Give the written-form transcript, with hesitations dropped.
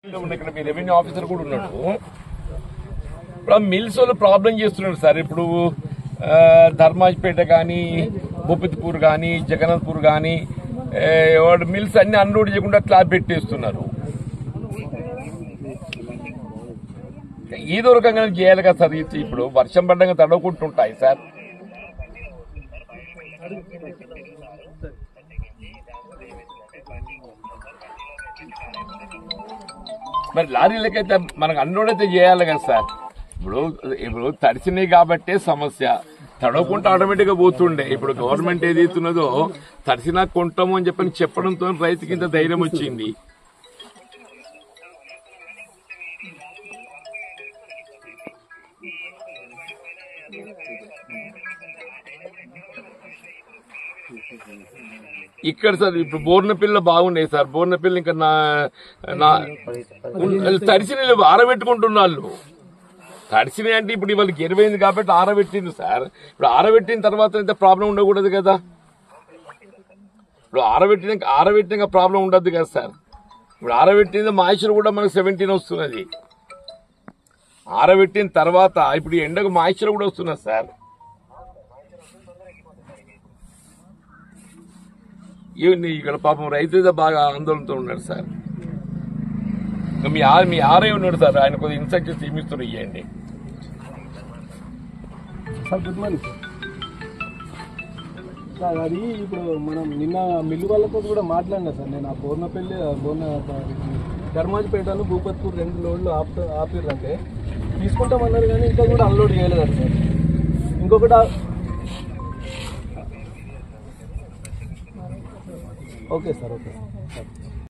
ఇక్కడ మీ revenue officer కూడా ఉన్నాడు. ఇప్పుడు మిల్స్ వాళ్ళు ప్రాబ్లం చేస్తున్నారు సార్. ఇప్పుడు ధర్మాజ్పేట కానీ, భూపతిపూర్ కానీ, జగన్నాథ్పూర్ కానీ మిల్స్ అన్ని అన్లోడ్ చేయకుండా స్లాబ్ పెట్టేస్తున్నారు. ఏదో రకంగా చేయాలి కదా సార్. ఇప్పుడు వర్షం పడ్డంగా తడవకుంటుంటాయి సార్. మరి లారీలకైతే మనకు అన్లోడ్ అయితే చేయాలి కదా సార్. ఇప్పుడు తడిసినాయి కాబట్టే సమస్య. తడవకుండా ఆటోమేటిక్ గా పోతుండే. ఇప్పుడు గవర్నమెంట్ ఏదైతున్నదో తడిసినా కొంటాము అని చెప్పడంతో రైతుకి ఇంత ధైర్యం వచ్చింది. ఇక్కడ సార్ ఇప్పుడు బోర్నపిల్ల బాగున్నాయి సార్. బోర్నపిల్ల ఇంకా తడిసిన ఆరబెట్టుకుంటున్నారు. తడిసినాయి అంటే ఇప్పుడు వాళ్ళకి ఎరువైంది కాబట్టి ఆరబెట్టింది సార్. ఇప్పుడు ఆరబెట్టిన తర్వాత ఇంత ప్రాబ్లం ఉండకూడదు కదా. ఇప్పుడు ఆరబెట్టినాక ప్రాబ్లం ఉండదు కదా సార్. ఇప్పుడు ఆరబెట్టిన మాయిశ్చర్ కూడా మనకు 17 వస్తున్నది. ఆరబెట్టిన తర్వాత ఇప్పుడు ఎండకు మాయిశ్చర్ కూడా వస్తున్నది సార్. ఇక్కడ పాపం రైతు బాగా ఆందోళనతో ఉన్నాడు సార్. మీ ఆర్ఐ ఉన్నాడు సార్. ఆయన కొద్దిగా ఇన్స్ట్రక్షన్స్ ఏమిస్తున్నారు ఇవ్వండి సార్. Good morning sir. అది ఇప్పుడు మనం నిన్న మిల్లు వాళ్ళతో కూడా మాట్లాడినా సార్. నేను ఆ బోర్నపల్లి ధర్మాజ్పేటను భూపత్పూర్ 2 లోడ్లు ఆపిర్రంటే తీసుకుంటామన్నారు కానీ ఇంకా కూడా అన్లోడ్ చేయలేదండి సార్. ఇంకొకటి ఓకే సార్. Okay sir.